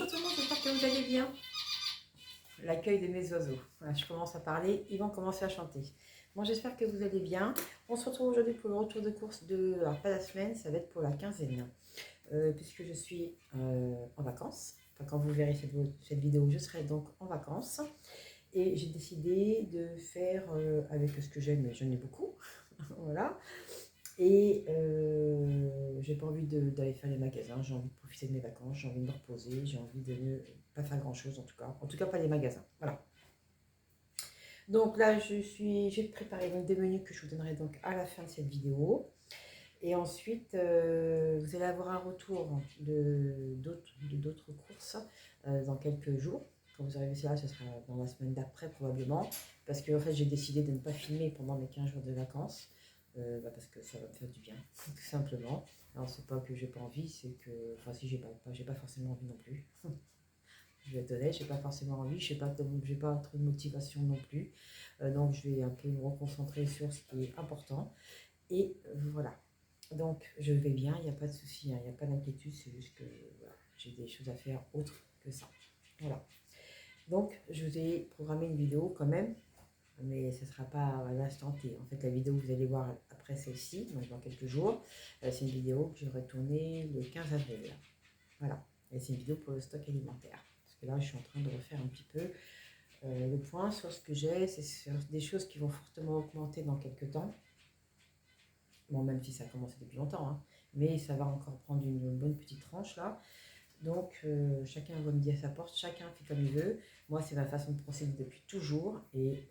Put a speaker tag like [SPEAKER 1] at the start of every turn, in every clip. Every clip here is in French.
[SPEAKER 1] Bonjour tout le monde, j'espère que vous allez bien. L'accueil de mes oiseaux. Voilà, je commence à parler, ils vont commencer à chanter. Bon, j'espère que vous allez bien. On se retrouve aujourd'hui pour le retour de course de... Alors, pas la semaine, ça va être pour la quinzaine. Puisque je suis en vacances. Enfin, quand vous verrez cette vidéo, je serai donc en vacances. Et j'ai décidé de faire avec ce que j'aime, mais j'en ai beaucoup. Voilà. Et j'ai pas envie d'aller faire les magasins, j'ai envie de profiter de mes vacances, j'ai envie de me reposer, j'ai envie de ne pas faire grand chose en tout cas pas les magasins. Voilà. Donc là j'ai préparé donc des menus que je vous donnerai donc à la fin de cette vidéo. Et ensuite vous allez avoir un retour d'autres courses dans quelques jours. Quand vous arrivez là, ce sera dans la semaine d'après probablement, parce que en fait j'ai décidé de ne pas filmer pendant mes 15 jours de vacances. Parce que ça va me faire du bien, tout simplement. Alors c'est pas que j'ai pas envie, c'est que, enfin si j'ai pas forcément envie non plus. Je vais être honnête, j'ai pas forcément envie, j'ai pas trop de motivation non plus. Donc je vais un peu me reconcentrer sur ce qui est important. Et voilà. Donc je vais bien, il n'y a pas de souci, il n'y a pas d'inquiétude, c'est juste que voilà, j'ai des choses à faire autres que ça. Voilà. Donc je vous ai programmé une vidéo quand même, mais ce ne sera pas à l'instant T. En fait, la vidéo que vous allez voir après celle-ci, donc dans quelques jours, c'est une vidéo que j'aurai tournée le 15 avril. Voilà. Et c'est une vidéo pour le stock alimentaire. Parce que là, je suis en train de refaire un petit peu le point sur ce que j'ai. C'est sur des choses qui vont fortement augmenter dans quelques temps. Bon, même si ça a commencé depuis longtemps, hein, mais ça va encore prendre une bonne petite tranche là. Donc, chacun voit midi à sa porte, chacun fait comme il veut. Moi, c'est ma façon de procéder depuis toujours et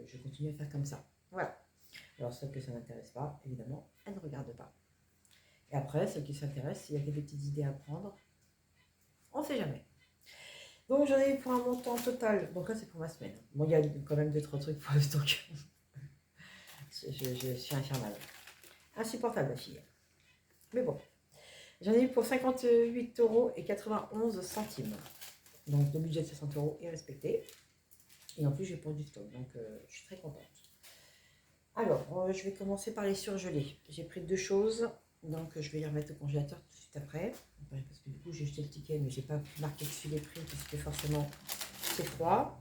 [SPEAKER 1] je continue à faire comme ça. Voilà. Alors, celles que ça n'intéresse pas, évidemment, elles ne regardent pas. Et après, celles qui s'intéressent, s'il y a des petites idées à prendre, on ne sait jamais. Donc, j'en ai eu pour un montant total. Donc là, c'est pour ma semaine. Bon, il y a quand même 2-3 trucs pour le stock. Je suis infernale. Insupportable, la fille. Mais bon. J'en ai eu pour 58,91 €. Donc le budget de 60 € est respecté. Et en plus, j'ai pour du stock. Donc je suis très contente. Alors, je vais commencer par les surgelés. J'ai pris deux choses. Donc je vais les remettre au congélateur tout de suite après. Parce que du coup, j'ai jeté le ticket, mais j'ai pas marqué dessus les prix puisque forcément c'est froid.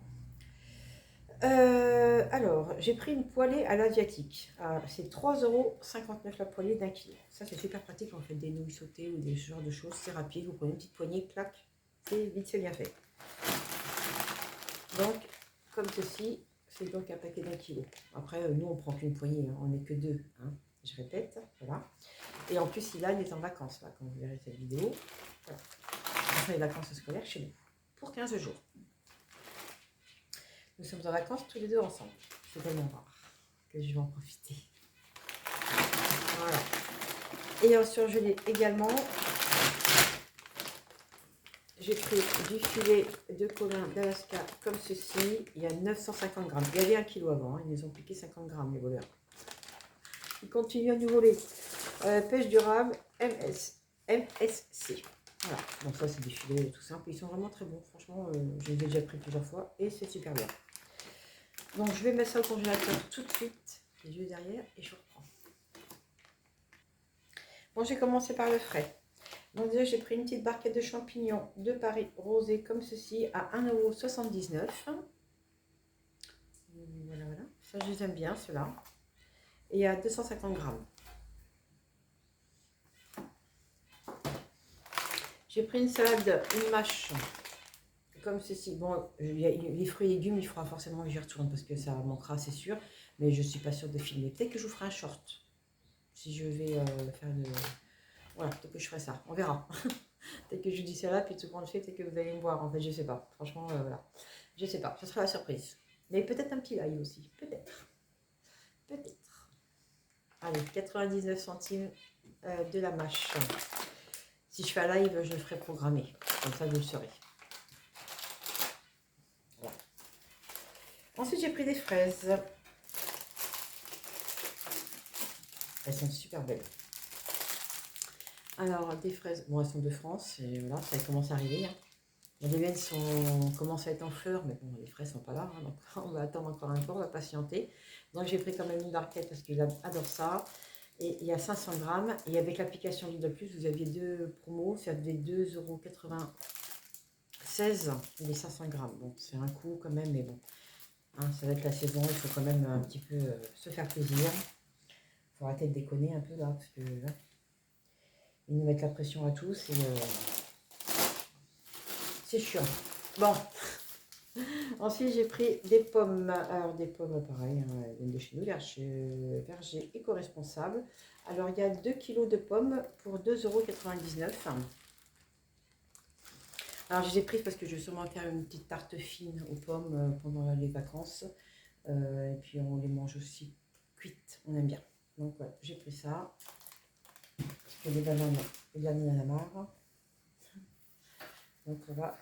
[SPEAKER 1] Alors, j'ai pris une poêlée à l'asiatique. C'est 3,59 € la poêlée d'1 kg. Ça, c'est super pratique en fait, des nouilles sautées ou des genres de choses. C'est rapide, vous prenez une petite poignée, clac, c'est vite, c'est bien fait. Donc, comme ceci, c'est donc un paquet d'1 kg. Après, nous, on prend qu'une poignée, hein, on n'est que deux. Hein. Je répète, voilà. Et en plus, il est en vacances, là, quand vous verrez cette vidéo. Voilà. Enfin, les vacances scolaires chez nous, pour 15 jours. Nous sommes en vacances tous les deux ensemble. C'est tellement rare que je vais en profiter. Voilà. Et en surgelé également, j'ai pris du filet de colin d'Alaska comme ceci. Il y a 950 grammes. Il y avait 1 kg avant. Hein. Ils nous ont piqué 50 grammes, les voleurs. Ils continuent à nous voler. Pêche durable MSC. Voilà. Donc ça, c'est des filets tout simples. Ils sont vraiment très bons. Franchement, je les ai déjà pris plusieurs fois et c'est super bien. Donc, je vais mettre ça au congélateur tout de suite. Les yeux derrière et je reprends. Bon, j'ai commencé par le frais. Donc déjà, j'ai pris une petite barquette de champignons de Paris rosés comme ceci à 1,79 €. Voilà, voilà. Ça, je les aime bien, ceux-là. Et à 250 grammes. J'ai pris une salade, une mâche, comme ceci. Bon, les fruits et légumes, il faudra forcément que j'y retourne parce que ça manquera, c'est sûr. Mais je ne suis pas sûre de filmer. Peut-être que je vous ferai un short. Si je vais faire une... Voilà, peut-être que je ferai ça. On verra. Peut-être que je dis ça là, puis tout le monde le fait, peut-être que vous allez me voir. En fait, je sais pas. Franchement, voilà. Je sais pas. Ce sera la surprise. Mais peut-être un petit live aussi. Peut-être. Peut-être. Allez, 99 centimes de la mâche. Si je fais un live, je le ferai programmer. Comme ça, vous le saurez. Voilà. Ensuite, j'ai pris des fraises. Elles sont super belles. Alors, des fraises, bon, elles sont de France, et voilà, ça commence à arriver. Hein. Les miennes commencent à être en fleurs, mais bon, les fraises sont pas là, hein, donc on va attendre encore un peu, on va patienter. Donc, j'ai pris quand même une barquette parce qu'il adore ça. Et il y a 500 grammes, et avec l'application Lidl Plus, vous aviez deux promos, ça faisait 2,85 €. 16, il est 500 grammes. Bon, c'est un coup quand même, mais bon. Hein, ça va être la saison, il faut quand même un petit peu se faire plaisir. Il faut arrêter de déconner un peu là, parce que là, ils nous mettent la pression à tous et c'est chiant. Bon, ensuite j'ai pris des pommes. Alors des pommes, pareil, hein, elles viennent de chez nous, Verger éco-responsable. Alors il y a 2 kilos de pommes pour 2,99 €. Alors je les ai prises parce que je vais sûrement faire une petite tarte fine aux pommes pendant les vacances. Et puis on les mange aussi cuites, on aime bien. Donc voilà, j'ai pris ça. Parce que les bananes, il y en a marre. Donc voilà,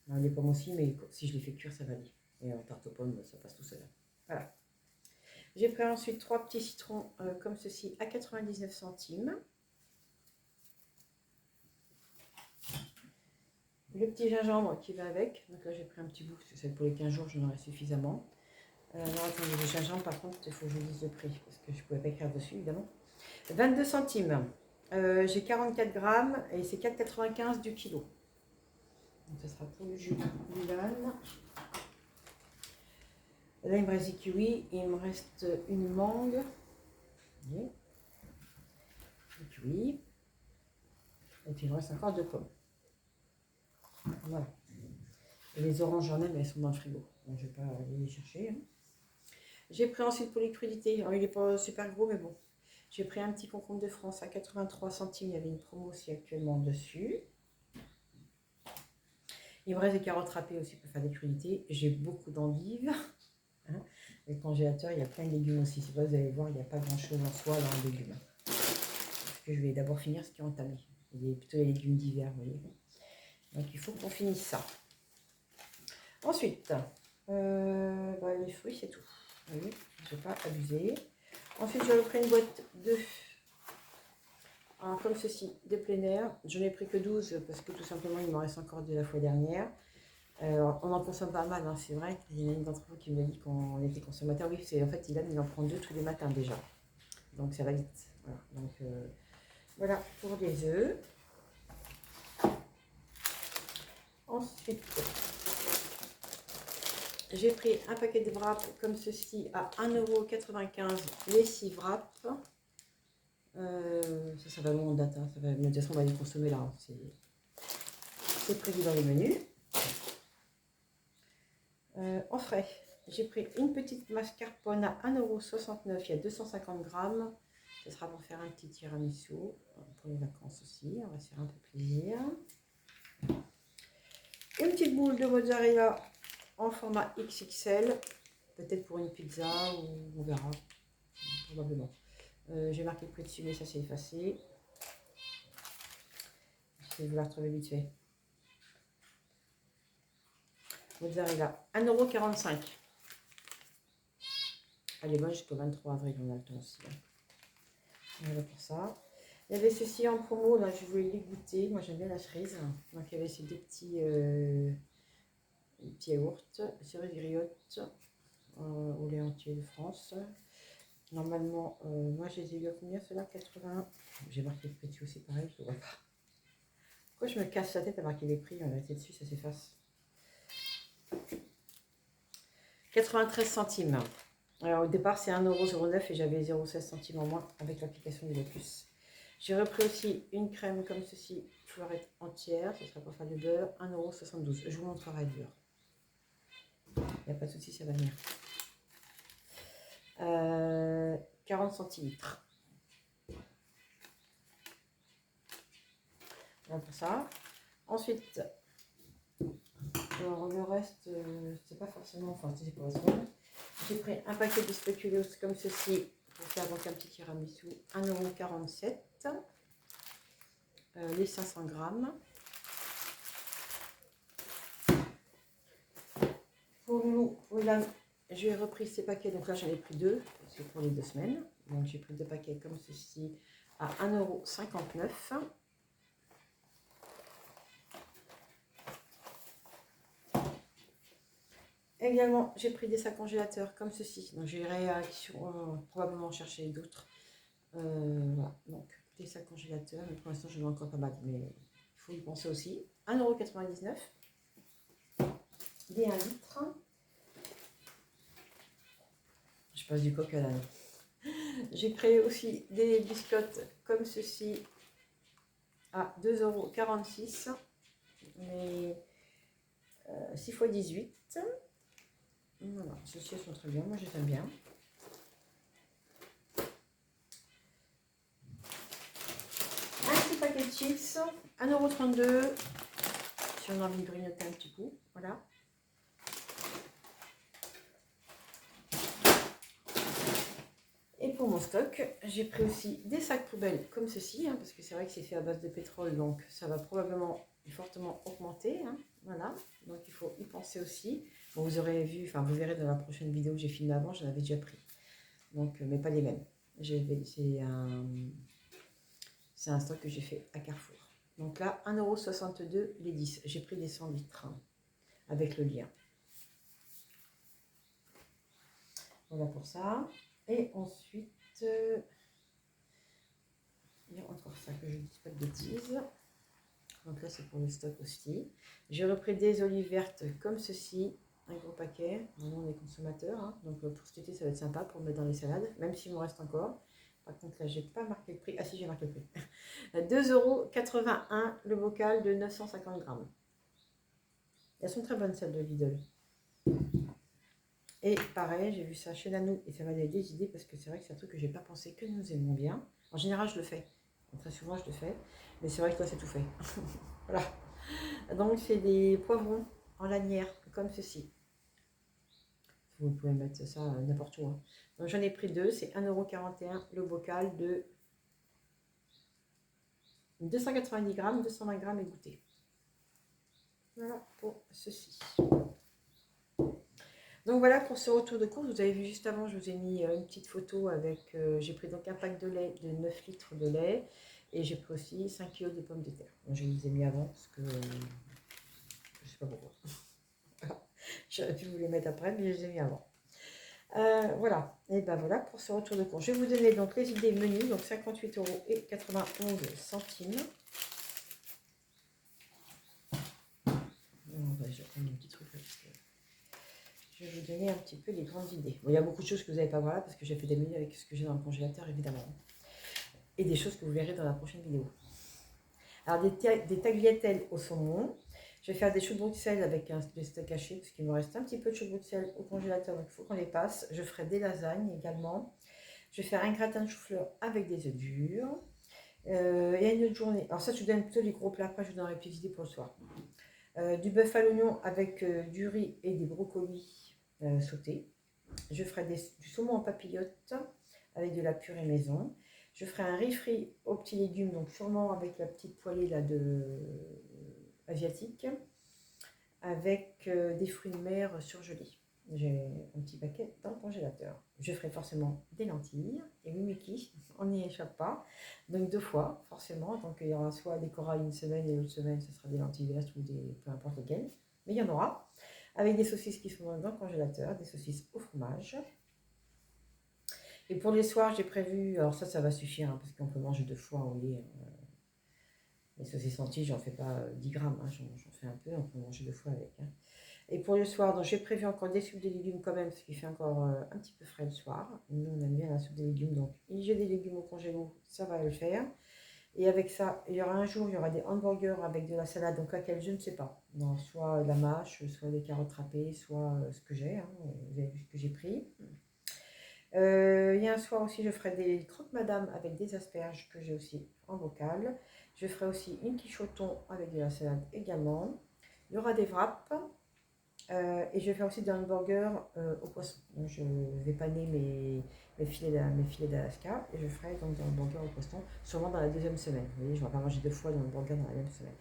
[SPEAKER 1] les pommes aussi, mais si je les fais cuire, ça va aller. Et en tarte aux pommes, ça passe tout seul. Voilà. J'ai pris ensuite 3 petits citrons comme ceci à 99 centimes. Le petit gingembre qui va avec. Donc là, j'ai pris un petit bout, parce que c'est pour les 15 jours, j'en aurai suffisamment. Alors attendez, le gingembre, par contre, il faut que je lise le prix, parce que je ne pouvais pas écrire dessus, évidemment. 22 centimes. J'ai 44 grammes et c'est 4,95 du kilo. Donc ça sera pour le jus d'Ulan. Là, il me reste des kiwis, il me reste une mangue. Des kiwis. Et puis il me reste encore 2 pommes. Voilà. Et les oranges, j'en ai, mais elles sont dans le frigo. Donc je ne vais pas aller les chercher. Hein. J'ai pris ensuite pour les crudités. Alors, il n'est pas super gros, mais bon. J'ai pris un petit concombre de France à 83 centimes. Il y avait une promo aussi actuellement dessus. Il me reste des carottes râpées aussi pour faire des crudités. J'ai beaucoup d'endives. Hein. Et le congélateur, il y a plein de légumes aussi. C'est pas, vous allez voir, il n'y a pas grand-chose en soi dans les légumes. Parce que je vais d'abord finir ce qui est entamé. Il y a plutôt les légumes d'hiver, vous voyez. Donc il faut qu'on finisse ça. Ensuite, les fruits, c'est tout. Vous voyez, je ne vais pas abuser. Ensuite, j'ai repris une boîte d'œufs. Comme ceci, de plein air. Je n'ai pris que 12 parce que tout simplement, il m'en reste encore de la fois dernière. On en consomme pas mal, hein, c'est vrai. Il y en a une d'entre vous qui me dit qu'on était consommateur. Oui, c'est en fait, il en prend 2 tous les matins déjà. Donc ça va vite. Voilà, donc, voilà pour les œufs. Ensuite, j'ai pris un paquet de wraps comme ceci à 1,95 €. Les 6 wraps. Ça va loin en date. Hein, ça va, de toute façon, on va les consommer là. Hein, c'est prévu dans les menus. En frais, j'ai pris une petite mascarpone à 1,69 €. Il y a 250 grammes. Ce sera pour faire un petit tiramisu. Pour les vacances aussi. On va se faire un peu plaisir. Une petite boule de mozzarella en format XXL. Peut-être pour une pizza ou on verra. Probablement. J'ai marqué le prix dessus, mais ça s'est effacé. Je vais vous la retrouver vite fait. Mozzarella, 1,45 €. Elle est bonne jusqu'au 23 avril, on a le temps aussi. Hein. Voilà pour ça. Il y avait ceci en promo, là je voulais les goûter. Moi j'aime bien la cerise. Donc il y avait ces deux petits yaourts, cerise griotte au lait entier de France. Normalement, moi je les ai eu à combien ceux-là? 80. J'ai marqué le prix dessus aussi, pareil, je ne vois pas. Pourquoi je me casse la tête à marquer les prix? On va rester dessus, ça s'efface. 93 centimes. Alors au départ c'est 1,09 € et j'avais 0,16 centimes en moins avec l'application du Locus. J'ai repris aussi une crème comme ceci, fleurette entière, ce sera pour faire du beurre, 1,72 €. Je vous montrerai le beurre. Il n'y a pas de souci, ça va venir. 40 centilitres. Voilà pour ça. Ensuite, alors le reste, c'est pas forcément, enfin c'est pour la semaine. J'ai pris un paquet de spéculoos comme ceci pour faire donc un petit tiramisu, 1,47 €. Les 500 grammes. Pour nous, voilà, j'ai repris ces paquets, donc là j'en ai pris 2, c'est pour les 2 semaines. Donc j'ai pris 2 paquets comme ceci à 1,59 €. Également, j'ai pris des sacs congélateurs comme ceci. Donc j'irai probablement chercher d'autres. Voilà, donc des sacs congélateurs. Mais pour l'instant, je n'en ai encore pas mal. Mais il faut y penser aussi. 1,99 €. des 1 litre. Je passe du coq à l'âne. J'ai créé aussi des biscottes comme ceci à 2,46 €, mais 6 x 18. Voilà, ceux-ci sont très bien, moi je les aime bien. Un petit paquet de chips, 1,32 €, si on a envie de grignoter un petit coup, voilà. Et pour mon stock, j'ai pris aussi des sacs poubelles comme ceci, hein, parce que c'est vrai que c'est fait à base de pétrole, donc ça va probablement fortement augmenter. Hein, voilà, donc il faut y penser aussi. Bon, vous aurez vu, enfin vous verrez dans la prochaine vidéo que j'ai filmée avant, j'en avais déjà pris. Donc, mais pas les mêmes. C'est un stock que j'ai fait à Carrefour. Donc là, 1,62 € les 10. J'ai pris des 100 litres hein, avec le lien. Voilà pour ça. Et ensuite, il y a encore ça que je ne dis pas de bêtises. Donc là, c'est pour le stock aussi. J'ai repris des olives vertes comme ceci, un gros paquet. Maintenant, on est consommateurs. Hein. Donc pour cet été, ça va être sympa pour mettre dans les salades, même s'il me reste encore. Par contre, là, j'ai pas marqué le prix. Ah si, j'ai marqué le prix. 2,81 € le bocal de 950 grammes. Elles sont très bonnes, celles de Lidl. Et pareil, j'ai vu ça chez Nanou et ça m'a donné des idées parce que c'est vrai que c'est un truc que j'ai pas pensé que nous aimons bien. En général, je le fais. Très souvent, je le fais. Mais c'est vrai que toi, c'est tout fait. Voilà. Donc, c'est des poivrons en lanière, comme ceci. Vous pouvez mettre ça n'importe où. Hein. Donc, j'en ai pris deux. C'est 1,41 € le bocal de 290 grammes, 220 grammes égouttés. Voilà pour ceci. Donc voilà pour ce retour de course. Vous avez vu juste avant, je vous ai mis une petite photo avec... j'ai pris donc un pack de lait de 9 litres de lait. Et j'ai pris aussi 5 kg de pommes de terre. Donc, je les ai mis avant parce que... je sais pas pourquoi. J'aurais pu vous les mettre après, mais je les ai mis avant. Voilà. Et ben voilà pour ce retour de course. Je vais vous donner donc les idées menus. Donc 58,91 €. Je vais prendre mon petit truc là parce que... je vais vous donner un petit peu les grandes idées. Bon, il y a beaucoup de choses que vous n'avez pas voir là parce que j'ai fait des menus avec ce que j'ai dans le congélateur évidemment. Et des choses que vous verrez dans la prochaine vidéo. Alors des tagliatelles au saumon. Je vais faire des choux de Bruxelles avec des steaks hachés parce qu'il me reste un petit peu de choux de Bruxelles au congélateur, donc il faut qu'on les passe. Je ferai des lasagnes également. Je vais faire un gratin de chou-fleur avec des œufs durs. Et une autre journée. Alors ça, je vous donne plutôt les gros plats. Après, je vous donnerai plus d'idées pour le soir. Du bœuf à l'oignon avec du riz et des brocolis sautés. Je ferai du saumon en papillote avec de la purée maison. Je ferai un riz frit aux petits légumes, donc sûrement avec la petite poêlée là asiatique, avec des fruits de mer surgelés. J'ai un petit paquet dans le congélateur. Je ferai forcément des lentilles. Et oui, Mickey, on n'y échappe pas. Donc 2 fois, forcément. Donc il y aura soit des corails une semaine et l'autre semaine, ce sera des lentilles vertes ou peu importe lesquelles. Mais il y en aura. Avec des saucisses qui sont dans le congélateur, des saucisses au fromage. Et pour les soirs, j'ai prévu, alors ça va suffire, hein, parce qu'on peut manger 2 fois au lieu. Les saucisses lentilles, j'en fais pas 10 grammes, hein, j'en fais un peu, on peut manger 2 fois avec. Hein. Et pour le soir, j'ai prévu encore des soupes de légumes quand même, parce qu'il fait encore un petit peu frais le soir. Nous, on aime bien la soupe de légumes, donc j'ai des légumes au congélo, ça va le faire. Et avec ça, il y aura un jour, il y aura des hamburgers avec de la salade, donc laquelle je ne sais pas. Donc, soit la mâche, soit des carottes râpées, soit ce que j'ai, hein, vous avez vu ce que j'ai pris. Il y a un soir aussi, je ferai des croque-madame avec des asperges que j'ai aussi en bocal. Je ferai aussi une quiche au thon avec de la salade également. Il y aura des wraps. Et je vais faire aussi des hamburgers au poisson. Donc, je vais paner mes filets d'Alaska et je ferai donc des hamburgers au poisson, sûrement dans la deuxième semaine. Vous voyez, je ne vais pas manger 2 fois de hamburgers dans la même semaine.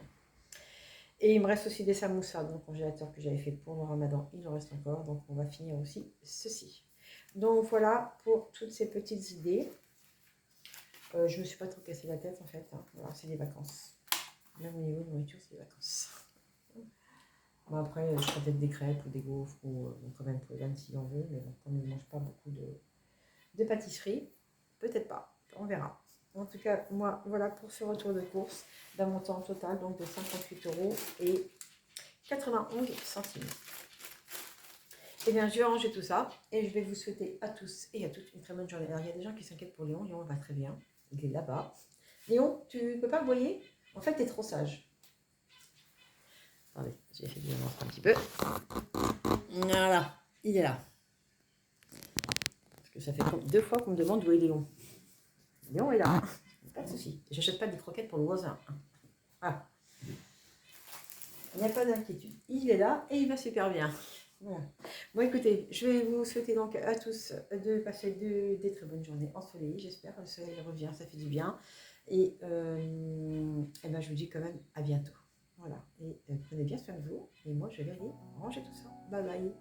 [SPEAKER 1] Et il me reste aussi des samoussas dans le congélateur que j'avais fait pour le ramadan. Il en reste encore, donc on va finir aussi ceci. Donc voilà pour toutes ces petites idées. Je ne me suis pas trop cassé la tête en fait. Hein. Voilà, c'est des vacances. Même au niveau de nourriture, c'est des vacances. Bon, après, je ferai peut-être des crêpes ou des gaufres, ou quand même pour Evan si on veut, mais bon, comme il ne mange pas beaucoup de pâtisserie, peut-être pas, on verra. En tout cas, moi, voilà pour ce retour de course d'un montant total donc de 58,91 €. Eh bien, je vais ranger tout ça et je vais vous souhaiter à tous et à toutes une très bonne journée. Alors, il y a des gens qui s'inquiètent pour Léon. Léon va très bien. Il est là-bas. Léon, tu peux pas aboyer? En fait, tu es trop sage. Attendez, j'ai fait bien un petit peu. Voilà, il est là. Parce que ça fait 2 fois qu'on me demande où est Léon. Léon est là. Pas de souci. J'achète pas des croquettes pour le voisin. Voilà. Il n'y a pas d'inquiétude. Il est là et il va super bien. Voilà. Bon, écoutez, je vais vous souhaiter donc à tous de passer des très bonnes journées ensoleillées, j'espère. Le soleil revient, ça fait du bien. Et ben, je vous dis quand même à bientôt. Voilà. Et prenez bien soin de vous. Et moi, je vais aller ranger tout ça. Bye bye.